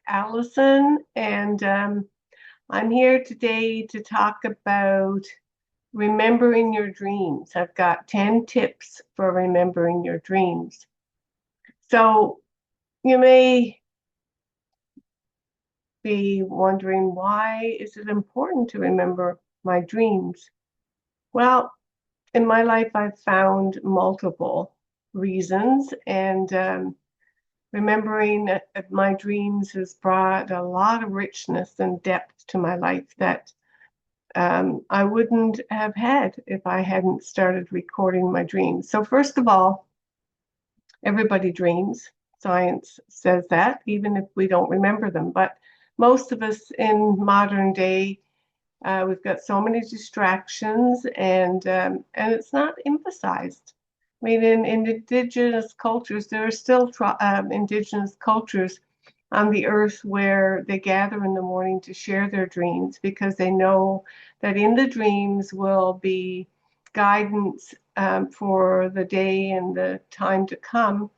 Allison, and I'm here today to talk about remembering your dreams. I've got 10 tips for remembering your dreams. So you may be wondering, why is it important to remember my dreams? Well, in my life, I've found multiple reasons, and remembering my dreams has brought a lot of richness and depth to my life that I wouldn't have had if I hadn't started recording my dreams. So, first of all, everybody dreams. Science says that, even if we don't remember them. But most of us in modern day, we've got so many distractions, and it's not emphasized. I mean, in indigenous cultures, there are still indigenous cultures on the earth where they gather in the morning to share their dreams because they know that in the dreams will be guidance for the day and the time to come,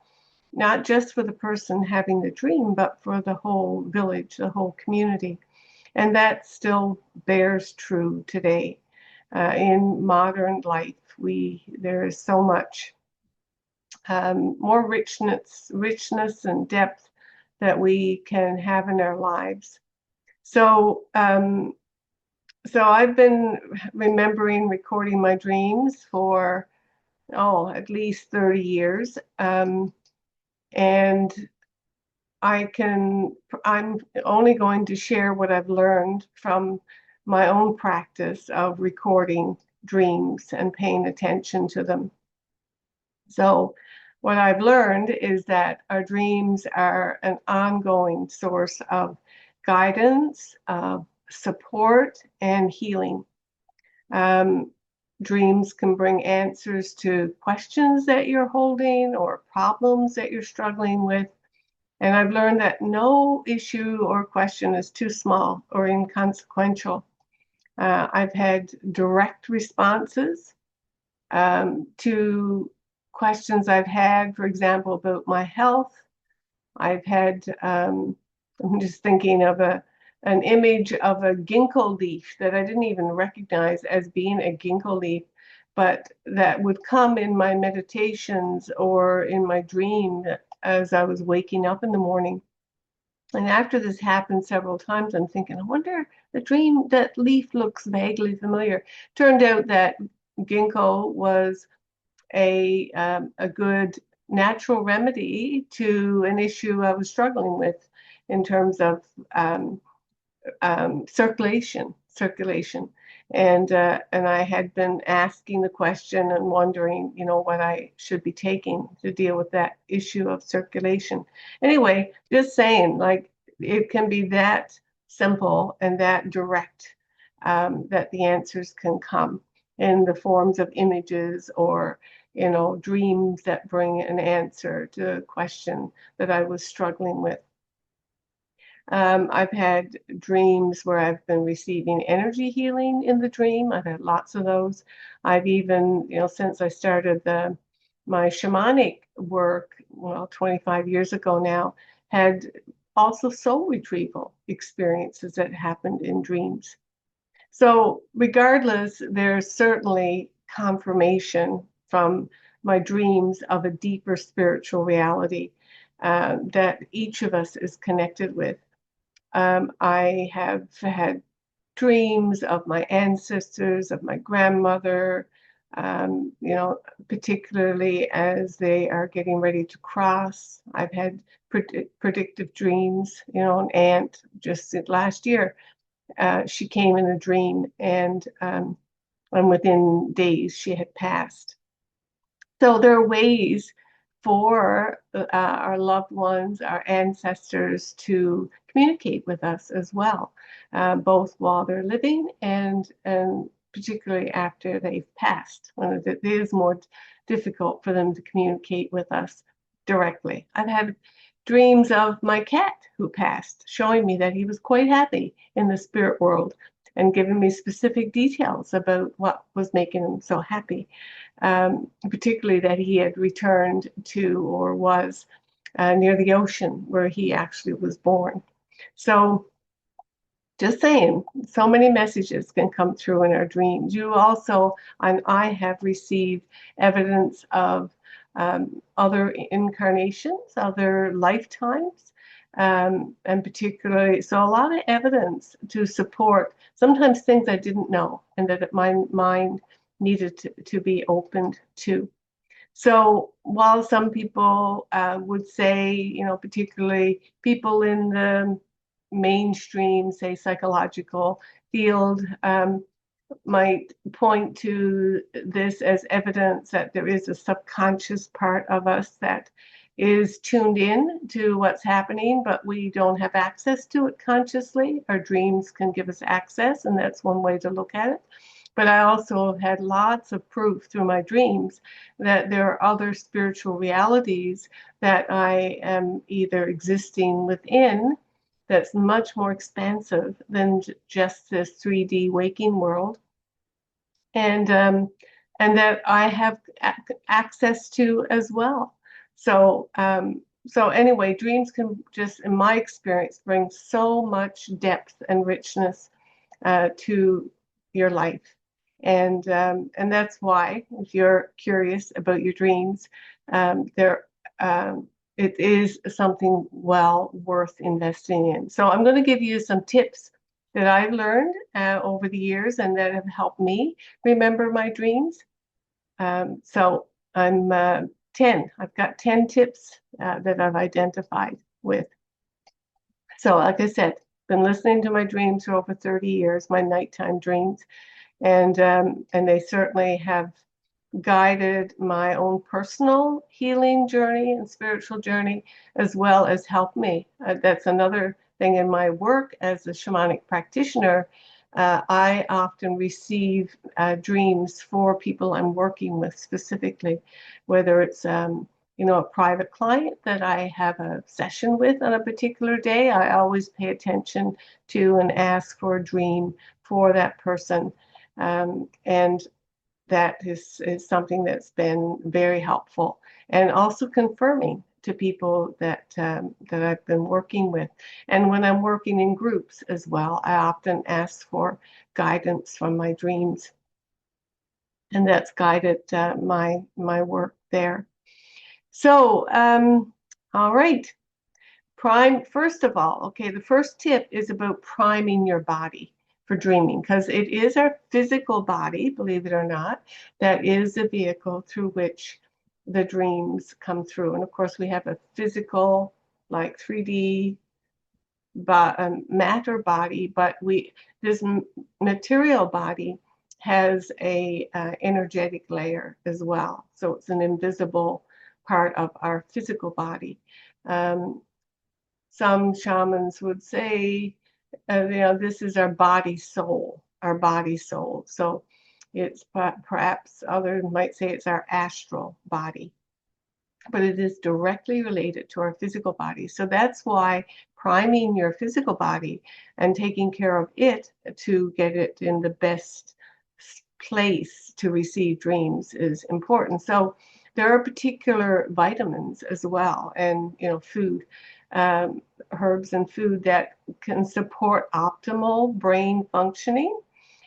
not just for the person having the dream, but for the whole village, the whole community. And that still bears true today. In modern life, there is so much more richness and depth that we can have in our lives. So, so I've been remembering recording my dreams for at least 30 years, and I'm only going to share what I've learned from my own practice of recording dreams and paying attention to them. So, what I've learned is that our dreams are an ongoing source of guidance, support, and healing. Um, Dreams can bring answers to questions that you're holding or problems that you're struggling with. And I've learned that no issue or question is too small or inconsequential. I've had direct responses to questions I've had, for example, about my health. I've had, I'm just thinking of an image of a ginkgo leaf that I didn't even recognize as being a ginkgo leaf, but that would come in my meditations or in my dream as I was waking up in the morning. And after this happened several times, I'm thinking, I wonder, the dream, that leaf looks vaguely familiar. Turned out that ginkgo was a good natural remedy to an issue I was struggling with in terms of circulation. And I had been asking the question and wondering, what I should be taking to deal with that issue of circulation. Anyway, just saying, like, it can be that simple and that direct, that the answers can come in the forms of images or dreams that bring an answer to a question that I was struggling with. I've had dreams where I've been receiving energy healing in the dream. I've had lots of those. I've even, since I started my shamanic work, 25 years ago now, had also soul retrieval experiences that happened in dreams. So regardless, there's certainly confirmation from my dreams of a deeper spiritual reality that each of us is connected with. I have had dreams of my ancestors, of my grandmother, particularly as they are getting ready to cross. I've had predictive dreams, an aunt just last year. She came in a dream, and within days she had passed. So there are ways for our loved ones, our ancestors, to communicate with us as well, both while they're living and particularly after they've passed, when it is more difficult for them to communicate with us directly. I've had dreams of my cat who passed, showing me that he was quite happy in the spirit world and giving me specific details about what was making him so happy, particularly that he had returned to or was near the ocean where he actually was born. So just saying, so many messages can come through in our dreams. You also, and I have received evidence of other incarnations, other lifetimes, and particularly, so a lot of evidence to support sometimes things I didn't know and that my mind needed to be opened to. So while some people would say, particularly people in the mainstream, say, psychological field, might point to this as evidence that there is a subconscious part of us that is tuned in to what's happening, but we don't have access to it consciously. Our dreams can give us access, and that's one way to look at it. But I also have had lots of proof through my dreams that there are other spiritual realities that I am either existing within that's much more expansive than just this 3D waking world, and that I have access to as well. So anyway, dreams can just, in my experience, bring so much depth and richness to your life. And that's why, if you're curious about your dreams, there it is something well worth investing in. So I'm going to give you some tips that I've learned over the years and that have helped me remember my dreams. So I'm 10. I've got 10 tips that I've identified with. So, like I said, been listening to my dreams for over 30 years, my nighttime dreams, and they certainly have guided my own personal healing journey and spiritual journey, as well as helped me. That's another thing in my work as a shamanic practitioner. I often receive dreams for people I'm working with specifically, whether it's a private client that I have a session with on a particular day. I always pay attention to and ask for a dream for that person. And that is something that's been very helpful, and also confirming to people that I've been working with. And when I'm working in groups as well, I often ask for guidance from my dreams, and that's guided my work there. So, all right. First of all, okay, the first tip is about priming your body for dreaming, because it is our physical body, believe it or not, that is the vehicle through which the dreams come through. And of course, we have a physical, like 3D matter body, but this material body has a energetic layer as well. So it's an invisible part of our physical body. Some shamans would say, this is our body soul, our body soul. So it's perhaps others might say it's our astral body, but it is directly related to our physical body. So that's why priming your physical body and taking care of it to get it in the best place to receive dreams is important. So there are particular vitamins as well, and food, herbs and food that can support optimal brain functioning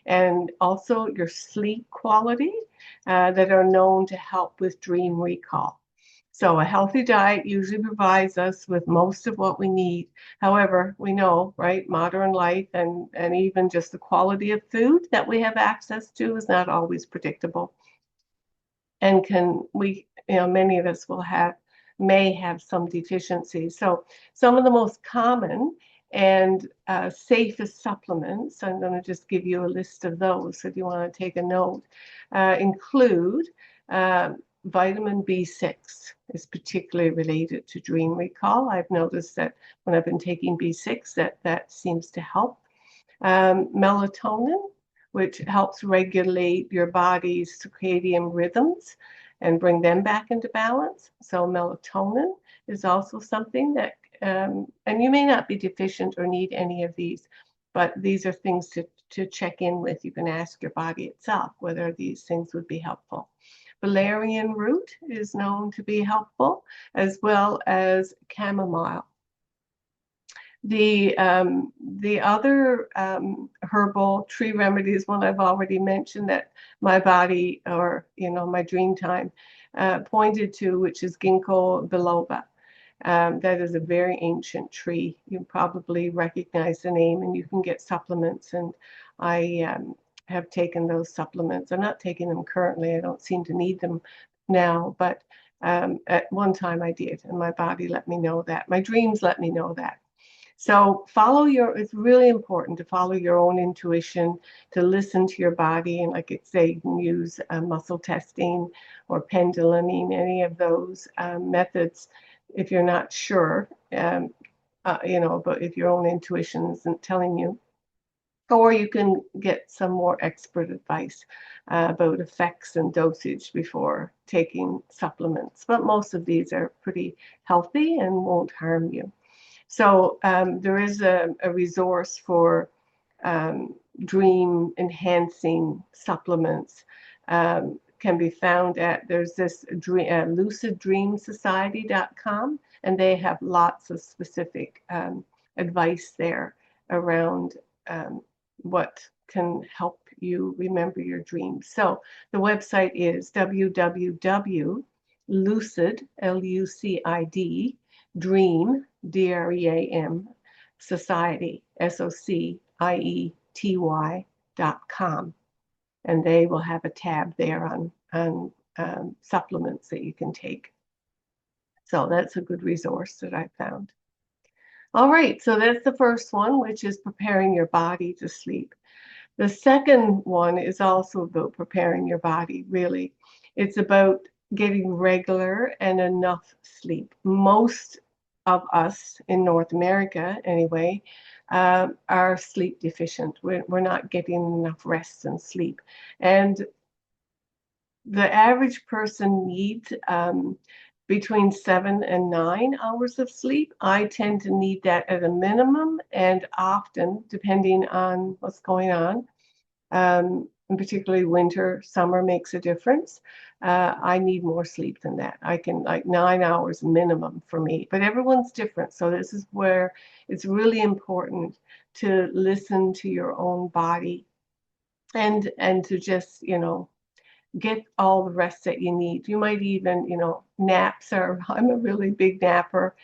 and also your sleep quality, that are known to help with dream recall. So a healthy diet usually provides us with most of what we need. However, we know, right, modern life and even just the quality of food that we have access to is not always predictable. And many of us may have some deficiencies. So some of the most common and safest supplements, I'm going to just give you a list of those so if you want to take a note, include vitamin B6 is particularly related to dream recall. I've noticed that when I've been taking B6 that seems to help. Melatonin, which helps regulate your body's circadian rhythms and bring them back into balance. So melatonin is also something that, and you may not be deficient or need any of these, but these are things to check in with. You can ask your body itself whether these things would be helpful. Valerian root is known to be helpful, as well as chamomile. The other herbal tree remedies, one I've already mentioned that my body, or my dream time pointed to, which is ginkgo biloba. That is a very ancient tree. You probably recognize the name, and you can get supplements. And I have taken those supplements. I'm not taking them currently. I don't seem to need them now, but at one time I did, and my body let me know that. My dreams let me know that. So it's really important to follow your own intuition, to listen to your body. And like I say, you can use muscle testing or penduluming, any of those methods if you're not sure, but if your own intuition isn't telling you. Or you can get some more expert advice about effects and dosage before taking supplements. But most of these are pretty healthy and won't harm you. So there is a resource for dream enhancing supplements. Can be found there's this luciddreamsociety.com, and they have lots of specific advice there around what can help you remember your dreams. So the website is www.lucid, Lucid, dream, DREAM, society, SOCIETY.com. And they will have a tab there on supplements that you can take. So that's a good resource that I found. All right, so that's the first one, which is preparing your body to sleep. The second one is also about preparing your body, really. It's about getting regular and enough sleep. Most of us in North America, anyway, are sleep deficient. We're not getting enough rest and sleep. And the average person needs between 7 and 9 hours of sleep. I tend to need that at a minimum, and often, depending on what's going on, and particularly winter, summer makes a difference. I need more sleep than that. I can, like, 9 hours minimum for me, but everyone's different. So this is where it's really important to listen to your own body and to just, get all the rest that you need. You might even, naps are, I'm a really big napper.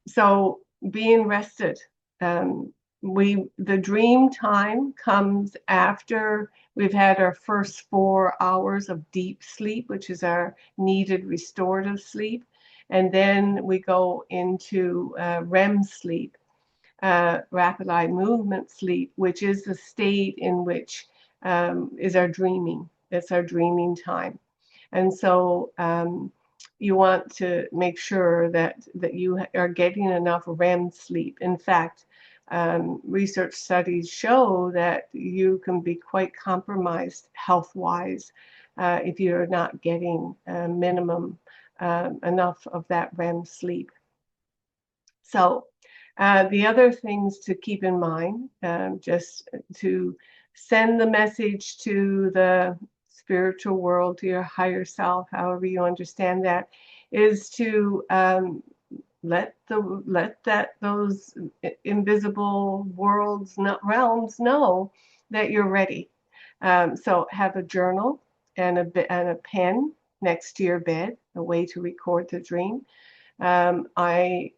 So being rested, the dream time comes after we've had our first 4 hours of deep sleep, which is our needed restorative sleep. And then we go into REM sleep, rapid eye movement sleep, which is the state in which is our dreaming. It's our dreaming time. And so you want to make sure that you are getting enough REM sleep. In fact, research studies show that you can be quite compromised health-wise if you're not getting minimum enough of that REM sleep. So the other things to keep in mind, just to send the message to the spiritual world, to your higher self, however you understand that, is to let those invisible realms know that you're ready. So have a journal and a pen next to your bed, a way to record the dream. I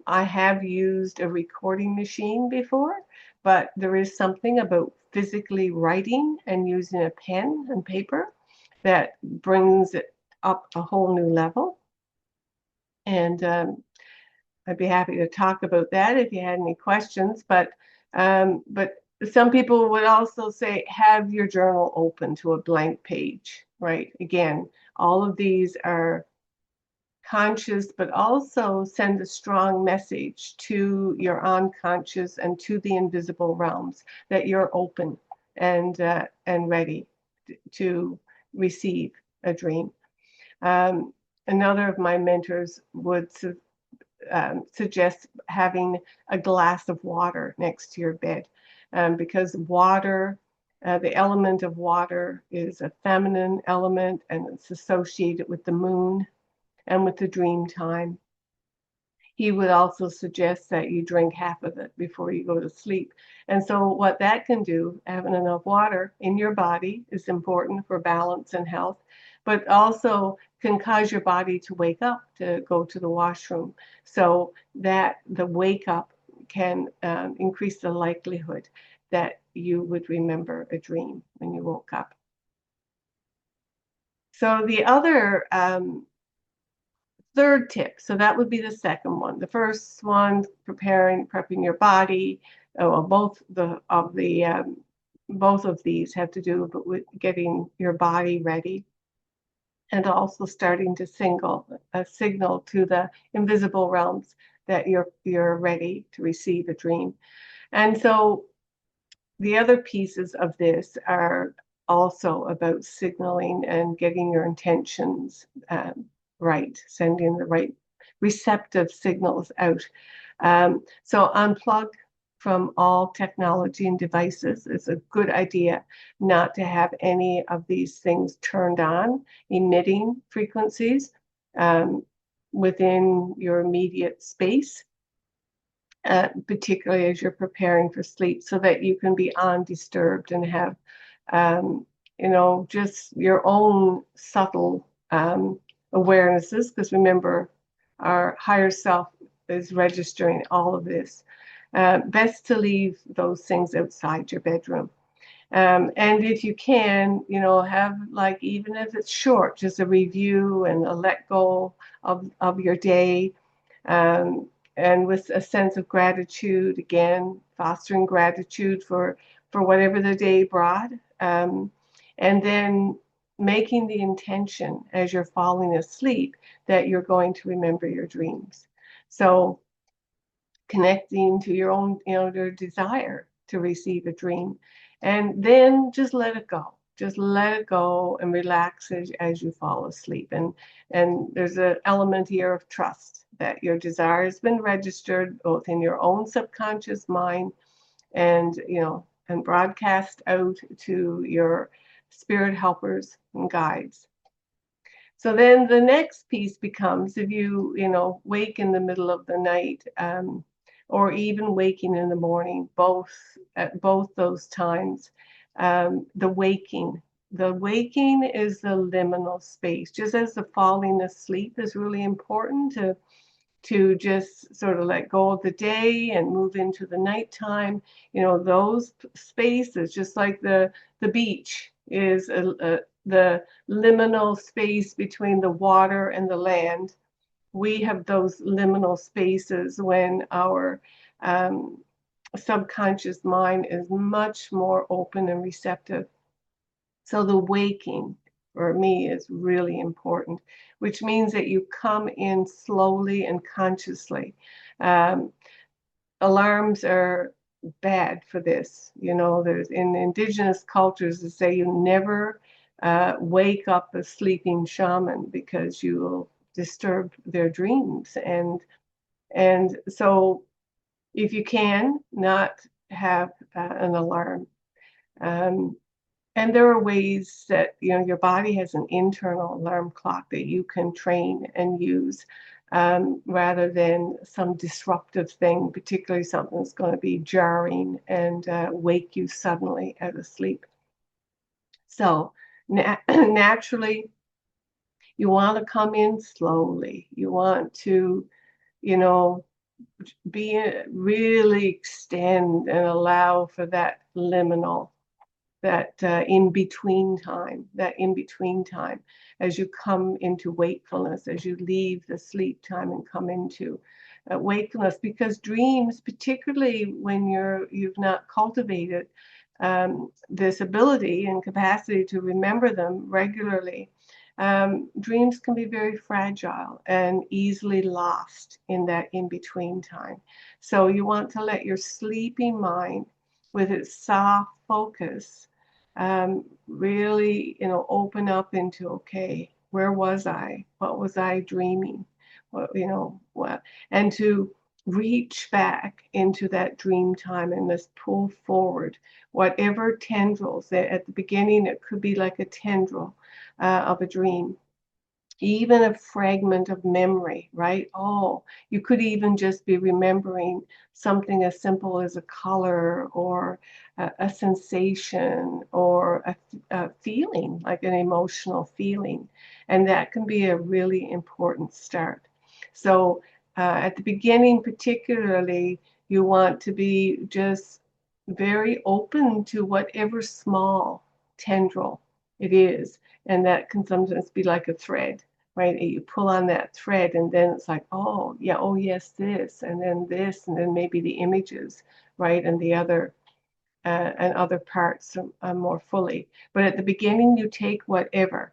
have used a recording machine before, but there is something about physically writing and using a pen and paper that brings it up a whole new level. And I'd be happy to talk about that if you had any questions. But some people would also say, have your journal open to a blank page, right? Again, all of these are conscious, but also send a strong message to your unconscious and to the invisible realms that you're open and ready to receive a dream. Another of my mentors would suggest having a glass of water next to your bed, because water, the element of water, is a feminine element, and it's associated with the moon and with the dream time. he would also suggest that you drink half of it before you go to sleep. And so what that can do, having enough water in your body is important for balance and health, but also can cause your body to wake up to go to the washroom. So that the wake up can increase the likelihood that you would remember a dream when you woke up. So the other third tip, so that would be the second one. The first one, prepping your body. Well, both of these have to do with getting your body ready, and also starting to signal to the invisible realms that you're ready to receive a dream. And so the other pieces of this are also about signaling and getting your intentions right, sending the right receptive signals out. So unplug from all technology and devices. It's a good idea not to have any of these things turned on, emitting frequencies within your immediate space. Particularly as you're preparing for sleep, so that you can be undisturbed and have, just your own subtle awarenesses. Because remember, our higher self is registering all of this. Best to leave those things outside your bedroom. And if you can, have, like, even if it's short, just a review and a let go of your day. And with a sense of gratitude, again, fostering gratitude for whatever the day brought, and then making the intention as you're falling asleep that you're going to remember your dreams. So connecting to your own, your desire to receive a dream, and then just let it go. Just let it go and relax as you fall asleep. And there's an element here of trust that your desire has been registered both in your own subconscious mind and and broadcast out to your spirit helpers and guides. So then the next piece becomes, if you wake in the middle of the night, or even waking in the morning, at both those times, the waking is the liminal space. Just as the falling asleep is really important to just sort of let go of the day and move into the nighttime. Those spaces, just like the beach is the liminal space between the water and the land. We have those liminal spaces when our subconscious mind is much more open and receptive. So the waking for me is really important, which means that you come in slowly and consciously. Alarms are bad for this. There's in indigenous cultures that say you never wake up a sleeping shaman because you will disturb their dreams. And so if you can, not have an alarm. And there are ways that your body has an internal alarm clock that you can train and use, rather than some disruptive thing, particularly something that's going to be jarring and wake you suddenly out of sleep. So naturally, you want to come in slowly. You want to, really extend and allow for that liminal, that in-between time, as you come into wakefulness, as you leave the sleep time and come into wakefulness. Because dreams, particularly when you've not cultivated this ability and capacity to remember them regularly, dreams can be very fragile and easily lost in that in-between time. So you want to let your sleeping mind, with its soft focus, really, open up into, okay, where was I? What was I dreaming? What, and to reach back into that dream time and let's pull forward whatever tendrils. At the beginning, it could be like a tendril of a dream. even a fragment of memory, right? Oh, you could even just be remembering something as simple as a color or a sensation or a feeling, like an emotional feeling. And that can be a really important start. So at the beginning, particularly, you want to be just very open to whatever small tendril it is. And that can sometimes be like a thread, right? You pull on that thread and then it's like, oh, yeah, oh, yes, this, and then maybe the images, right? And other parts more fully. But at the beginning, you take whatever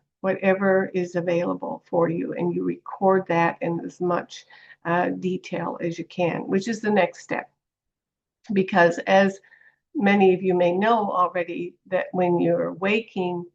is available for you, and you record that in as much detail as you can, which is the next step. Because as many of you may know already, that when you're waking,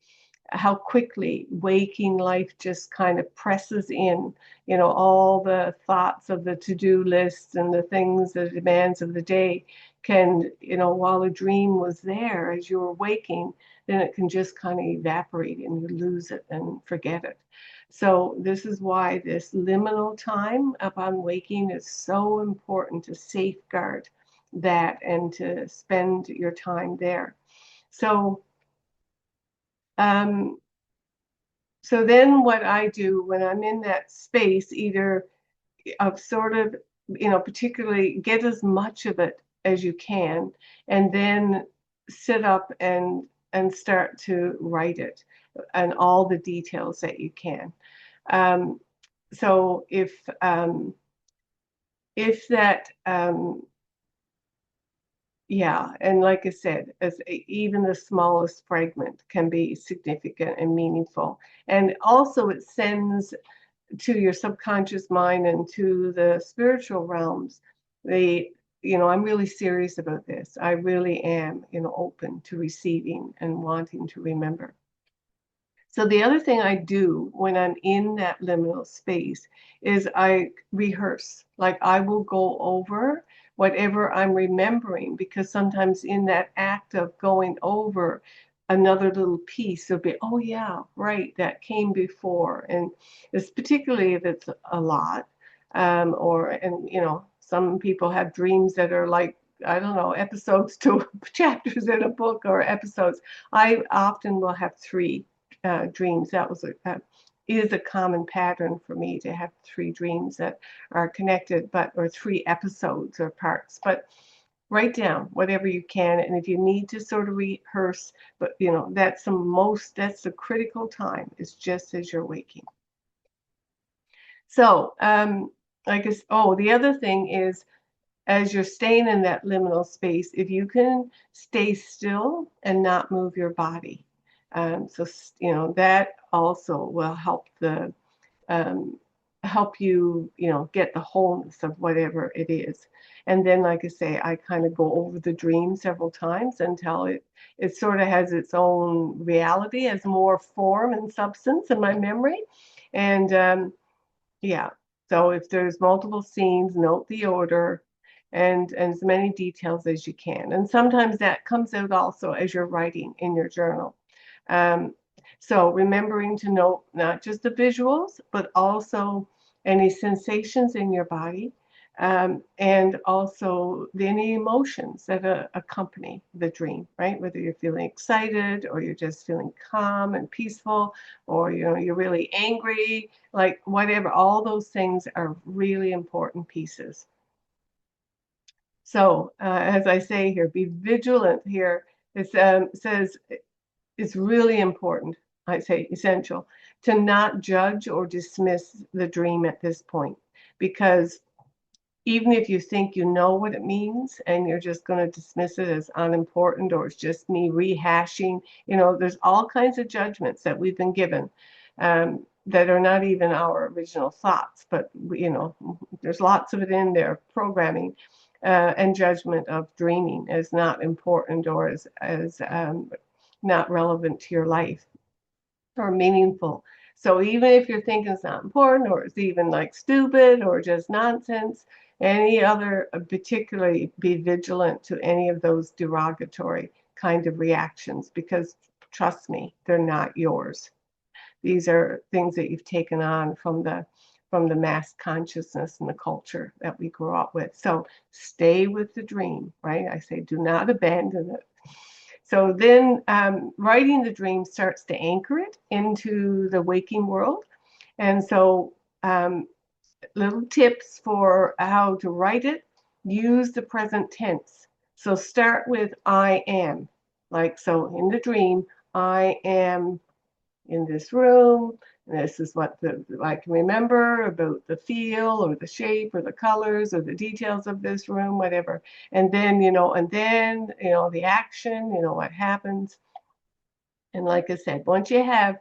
how quickly waking life just kind of presses in, all the thoughts of the to-do lists and the things, the demands of the day can, while a dream was there as you were waking, then it can just kind of evaporate and you lose it and forget it. So this is why this liminal time upon waking is so important, to safeguard that and to spend your time there. So um, so then what I do when I'm in that space, either of sort of, particularly get as much of it as you can, and then sit up and start to write it and all the details that you can. Um, so if that yeah, and like I said, even the smallest fragment can be significant and meaningful. And also it sends to your subconscious mind and to the spiritual realms I'm really serious about this. I really am, open to receiving and wanting to remember. So the other thing I do when I'm in that liminal space is I rehearse. Like I will go over whatever I'm remembering, because sometimes in that act of going over another little piece, will be, oh yeah, right, that came before. And it's particularly if it's a lot, and some people have dreams that are like, I don't know, episodes to chapters in a book or episodes. I often will have three dreams. That is a common pattern for me, to have three dreams that are connected, or three episodes or parts. But write down whatever you can, and if you need to sort of rehearse, but that's the critical time, is just as you're waking. So I guess, the other thing is, as you're staying in that liminal space, if you can stay still and not move your body. So, that also will um, help you, get the wholeness of whatever it is. And then, like I say, I kind of go over the dream several times until it sort of has its own reality, as more form and substance in my memory. And yeah. So if there's multiple scenes, note the order and as many details as you can. And sometimes that comes out also as you're writing in your journal. Um, so remembering to note not just the visuals, but also any sensations in your body, and also any emotions that accompany the dream, right? Whether you're feeling excited or you're just feeling calm and peaceful, or you're really angry, like whatever, all those things are really important pieces. So as I say here, be vigilant here. It says it's really important, I say essential, to not judge or dismiss the dream at this point, because even if you think you know what it means and you're just going to dismiss it as unimportant, or it's just me rehashing, there's all kinds of judgments that we've been given, that are not even our original thoughts, but there's lots of it in there, programming and judgment of dreaming as not important, or as not relevant to your life or meaningful. So even if you're thinking it's not important, or it's even like stupid or just nonsense, any other, particularly be vigilant to any of those derogatory kind of reactions, because trust me, they're not yours. These are things that you've taken on from the mass consciousness and the culture that we grew up with. So stay with the dream, right? I say do not abandon it. So then writing the dream starts to anchor it into the waking world. And so little tips for how to write it: use the present tense. So start with I am. Like, so in the dream, I am in this room. And this is what I can remember about the feel or the shape or the colors or the details of this room, whatever. And then, the action, what happens. And like I said, once you have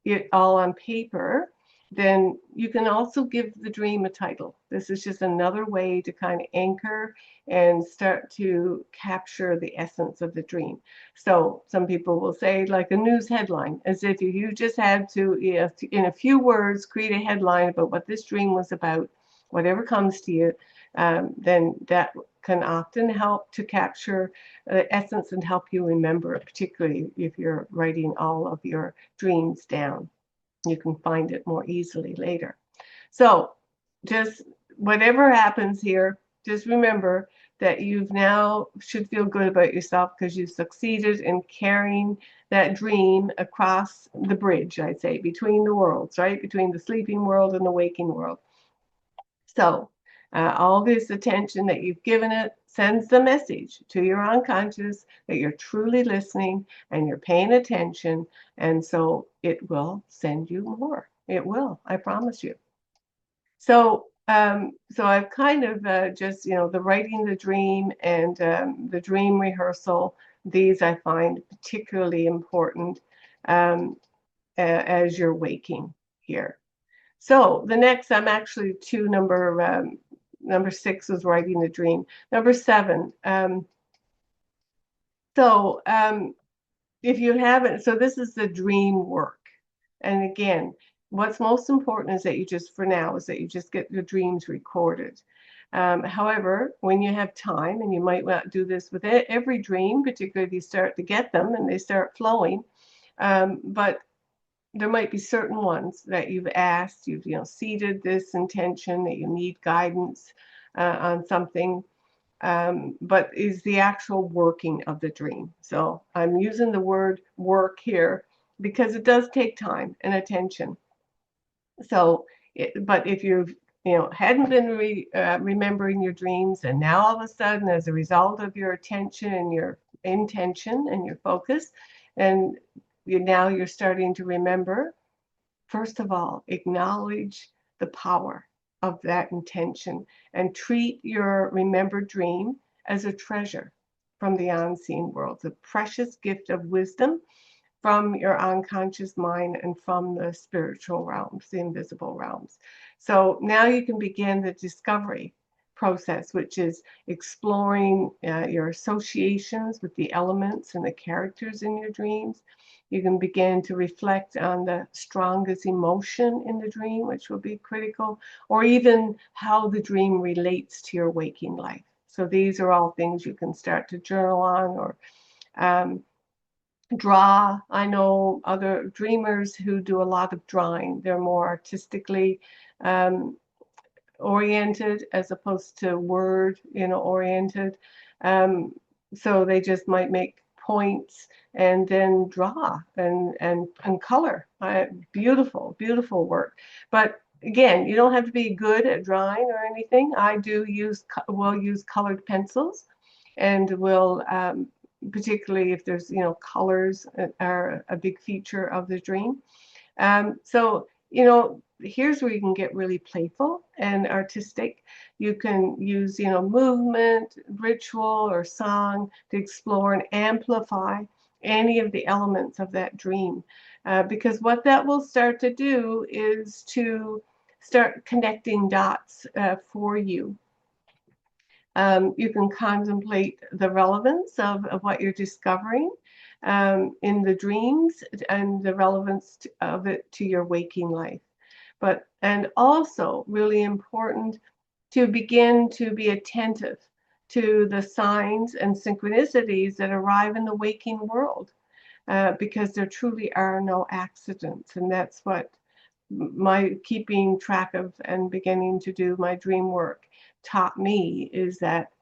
it all on paper, then you can also give the dream a title. This is just another way to kind of anchor and start to capture the essence of the dream. So some people will say, like a news headline, as if you just had to, in a few words, create a headline about what this dream was about, whatever comes to you, then that can often help to capture the essence and help you remember it, particularly if you're writing all of your dreams down. You can find it more easily later. So just whatever happens here, just remember that you've now should feel good about yourself because you've succeeded in carrying that dream across the bridge, I'd say, between the worlds, right? Between the sleeping world and the waking world. So all this attention that you've given it sends the message to your unconscious that you're truly listening and you're paying attention. And so it will send you more. It will, I promise you. So, so I've kind of just, the writing the dream and the dream rehearsal, these I find particularly important as you're waking here. So the next, I'm actually to number 6 was writing the dream. Number 7. If you haven't, so this is the dream work. And again, what's most important is that you just, for now, is that you just get your dreams recorded. However, when you have time, and you might not do this with every dream, particularly if you start to get them and they start flowing, but there might be certain ones that you've asked, you've seeded this intention that you need guidance on something, but is the actual working of the dream. So I'm using the word work here because it does take time and attention. So, but if you've hadn't been remembering your dreams, and now all of a sudden, as a result of your attention and your intention and your focus, and now you're starting to remember, first of all, acknowledge the power of that intention and treat your remembered dream as a treasure from the unseen world, a precious gift of wisdom from your unconscious mind and from the spiritual realms, the invisible realms. So now you can begin the discovery process, which is exploring your associations with the elements and the characters in your dreams. You can begin to reflect on the strongest emotion in the dream, which will be critical, or even how the dream relates to your waking life. So these are all things you can start to journal on or draw. I know other dreamers who do a lot of drawing. They're more artistically oriented as opposed to word, oriented. So they just might make points and then draw and color. Beautiful, beautiful work. But again, you don't have to be good at drawing or anything. I will use colored pencils, and will particularly if there's colors are a big feature of the dream. So here's where you can get really playful and artistic. You can use movement, ritual, or song to explore and amplify any of the elements of that dream, because what that will start to do is to start connecting dots for you. You can contemplate the relevance of what you're discovering in the dreams and the relevance of it to your waking life. And also really important to begin to be attentive to the signs and synchronicities that arrive in the waking world. because there truly are no accidents. And that's what my keeping track of and beginning to do my dream work taught me, is that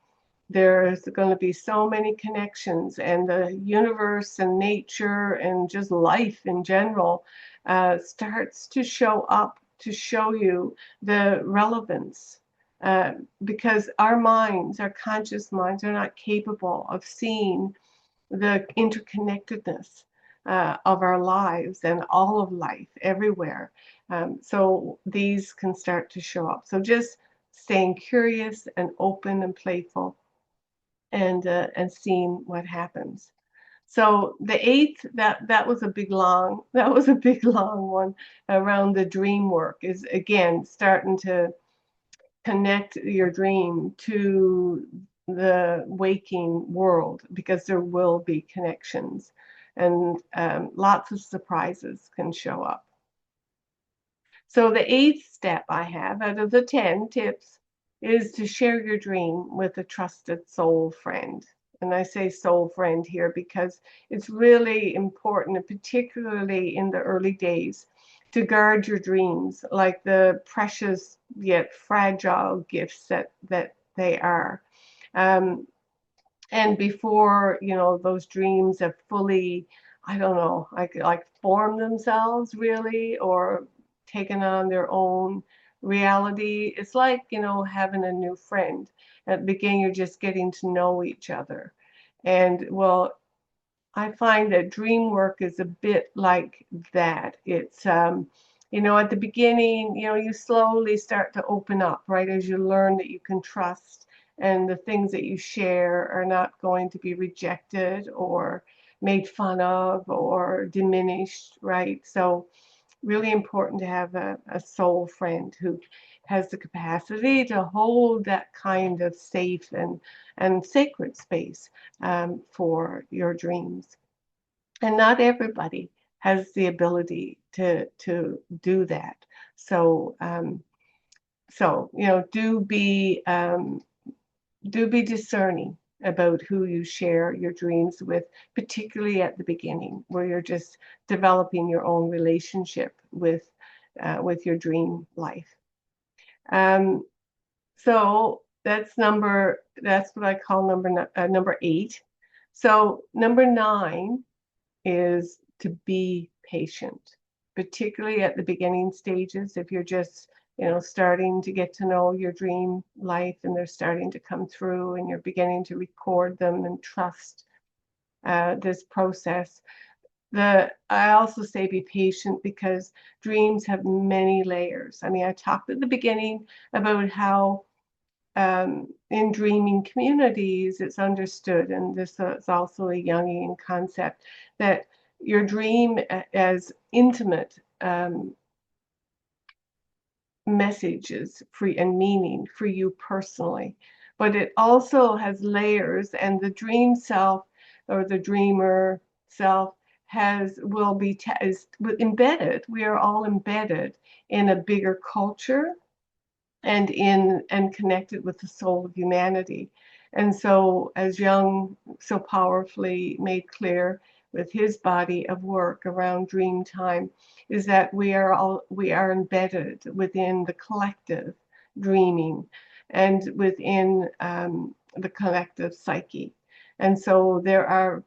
there's going to be so many connections, and the universe and nature and just life in general starts to show up to show you the relevance, uh, because our minds, our conscious minds, are not capable of seeing the interconnectedness of our lives and all of life everywhere. So these can start to show up. So just staying curious and open and playful, and seeing what happens. So the eighth, that was a big long that was a big long one around the dream work, is again starting to connect your dream to the waking world, because there will be connections, and lots of surprises can show up. So the eighth step I have out of the 10 tips is to share your dream with a trusted soul friend. And I say soul friend here because it's really important, and particularly in the early days, to guard your dreams like the precious yet fragile gifts that they are. Um, and before, those dreams have fully, I don't know, like formed themselves really, or taken on their own reality, it's like, having a new friend. At the beginning, you're just getting to know each other. And well, I find that dream work is a bit like that. It's, at the beginning, you slowly start to open up, right? As you learn that you can trust, and the things that you share are not going to be rejected or made fun of or diminished, right? So really important to have a soul friend who has the capacity to hold that kind of safe and sacred space for your dreams. And not everybody has the ability to do that. So do be discerning about who you share your dreams with, particularly at the beginning, where you're just developing your own relationship with your dream life. Um, so that's what I call number 8. So number 9 is to be patient, particularly at the beginning stages. If you're just, starting to get to know your dream life, and they're starting to come through, and you're beginning to record them and trust this process. I also say be patient, because dreams have many layers. I mean, I talked at the beginning about how in dreaming communities, it's understood, and this is also a Jungian concept, that your dream as intimate messages for and meaning for you personally, but it also has layers, and the dream self, or the dreamer self, will be is embedded. We are all embedded in a bigger culture, and connected with the soul of humanity. And so, as Jung so powerfully made clear with his body of work around dream time, is that we are embedded within the collective dreaming, and within the collective psyche. And so there are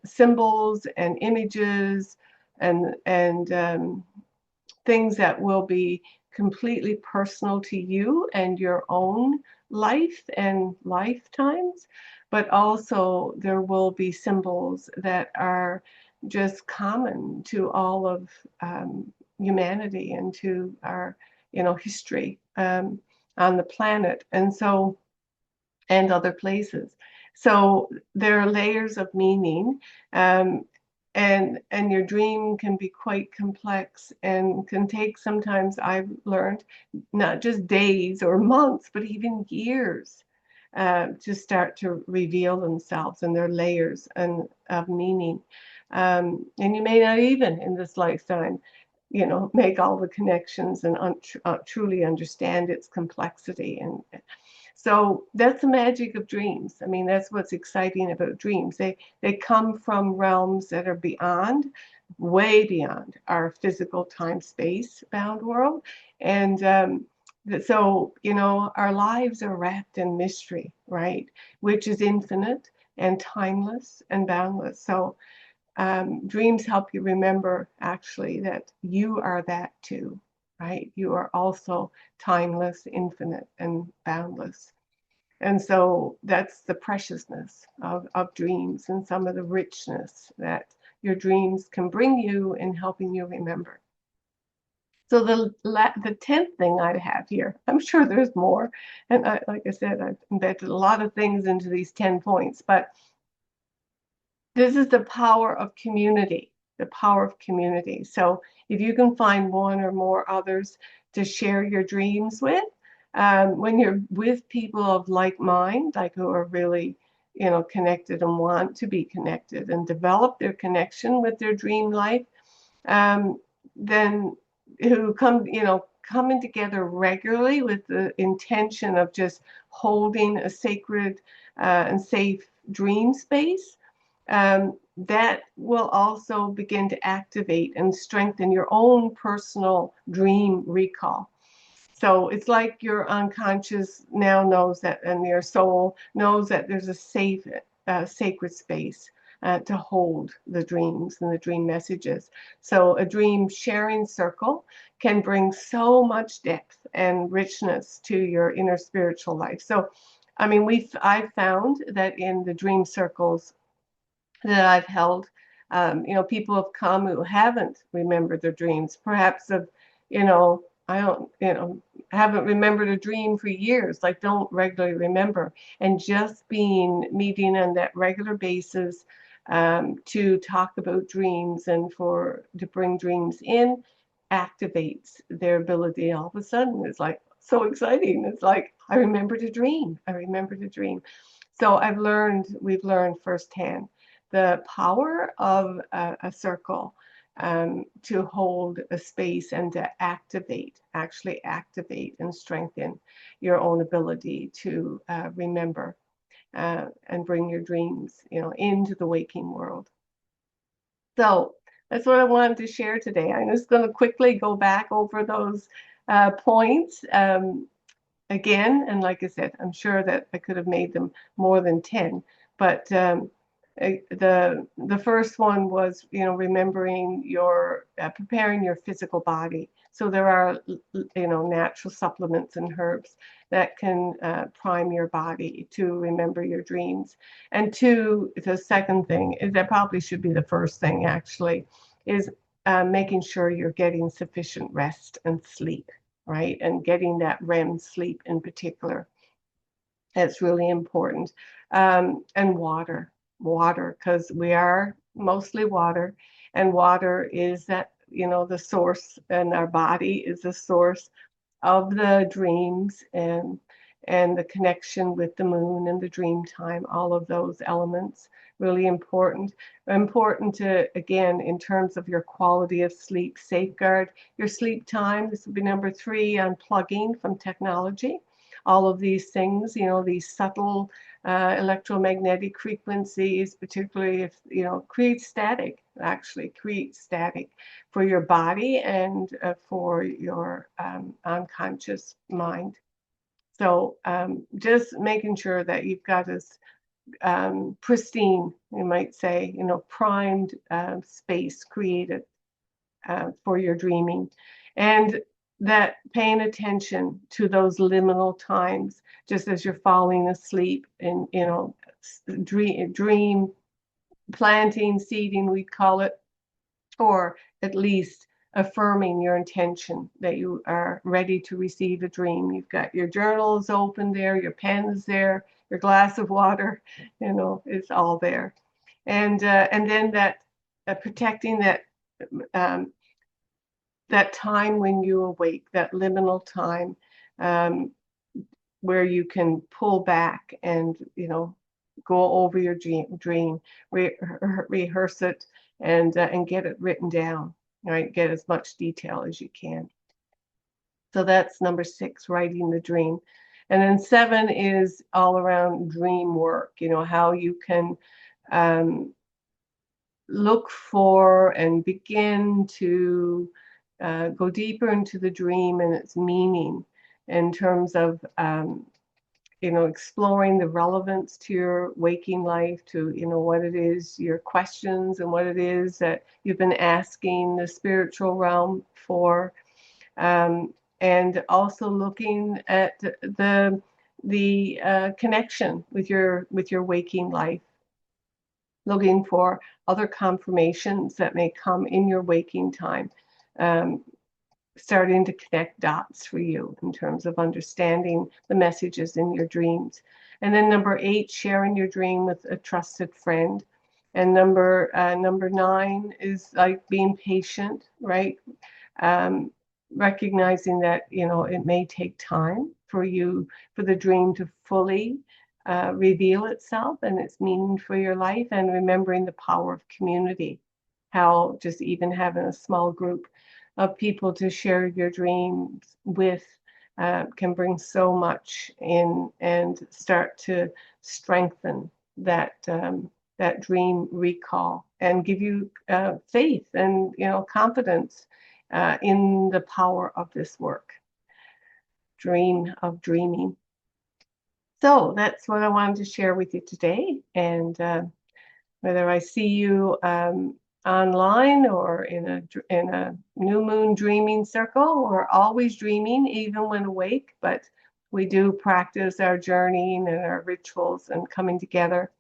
symbols and images, and things that will be completely personal to you and your own life and lifetimes, but also there will be symbols that are just common to all of humanity, and to our, history on the planet, and other places. So there are layers of meaning, um, and your dream can be quite complex, and can take, sometimes I've learned, not just days or months, but even years to start to reveal themselves and their layers of meaning. And you may not even in this lifetime, make all the connections and truly understand its complexity. And So that's the magic of dreams. I mean, that's what's exciting about dreams. They come from realms that are beyond, way beyond our physical time space bound world. And so, our lives are wrapped in mystery, right? Which is infinite and timeless and boundless. So dreams help you remember actually that you are that too, right? You are also timeless, infinite, and boundless. And so that's the preciousness of dreams and some of the richness that your dreams can bring you in helping you remember. So the 10th thing I have here, I'm sure there's more. And like I said, I've embedded a lot of things into these 10 points, but this is the power of community, the power of community. So if you can find one or more others to share your dreams with, when you're with people of like mind, like who are really, connected and want to be connected and develop their connection with their dream life, um, then who coming together regularly with the intention of just holding a sacred and safe dream space, that will also begin to activate and strengthen your own personal dream recall. So it's like your unconscious now knows that, and your soul knows that there's a safe, sacred space to hold the dreams and the dream messages. So a dream sharing circle can bring so much depth and richness to your inner spiritual life. So, I mean, I've found that in the dream circles that I've held. People have come who haven't remembered their dreams, perhaps of, I don't, haven't remembered a dream for years, like don't regularly remember. And just meeting on that regular basis to talk about dreams and to bring dreams in activates their ability. All of a sudden, it's like so exciting. It's like, I remembered a dream. I remembered a dream. So we've learned firsthand the power of a circle to hold a space and to actually activate and strengthen your own ability to remember and bring your dreams, into the waking world. So that's what I wanted to share today. I'm just going to quickly go back over those points again. And like I said, I'm sure that I could have made them more than 10, but the first one was, remembering preparing your physical body. So there are, natural supplements and herbs that can prime your body to remember your dreams. And two, the second thing is that probably should be the first thing actually, is making sure you're getting sufficient rest and sleep, right? And getting that REM sleep in particular. That's really important. And water, because we are mostly water, and water is that, the source, and our body is the source of the dreams and the connection with the moon and the dream time, all of those elements really important to, again, in terms of your quality of sleep, safeguard your sleep time. This would be number 3, unplugging from technology. All of these things, these subtle electromagnetic frequencies, particularly if, create static for your body and for your unconscious mind. So just making sure that you've got this pristine, you might say, primed space created for your dreaming. And that paying attention to those liminal times, just as you're falling asleep, and, dream planting, seeding, we call it, or at least affirming your intention that you are ready to receive a dream. You've got your journals open there, your pens there, your glass of water, it's all there. And then that protecting um, that time when you awake, that liminal time, where you can pull back and, go over your dream, rehearse it, and get it written down, right? Get as much detail as you can. So that's number 6, writing the dream. And then 7 is all around dream work, how you can look for and begin to go deeper into the dream and its meaning in terms of exploring the relevance to your waking life, to what it is, your questions, and what it is that you've been asking the spiritual realm for, and also looking at the connection with your waking life, looking for other confirmations that may come in your waking time, starting to connect dots for you in terms of understanding the messages in your dreams. And then number 8, sharing your dream with a trusted friend. And number 9 is like being patient, right? Recognizing that it may take time for the dream to fully reveal itself and its meaning for your life, and remembering the power of community, how just even having a small group of people to share your dreams with can bring so much in and start to strengthen that dream recall and give you faith and confidence in the power of this work. Dream of dreaming. So that's what I wanted to share with you today. And whether I see you online or in a new moon dreaming circle, we're always dreaming, even when awake, but we do practice our journeying and our rituals and coming together.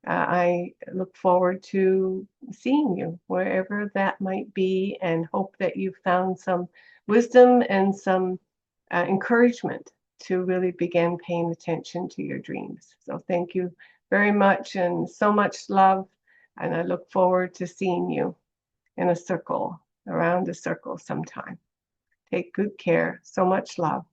I look forward to seeing you wherever that might be, and hope that you found some wisdom and some encouragement to really begin paying attention to your dreams. So thank you very much, and so much love. And I look forward to seeing you in a circle, around a circle sometime. Take good care. So much love.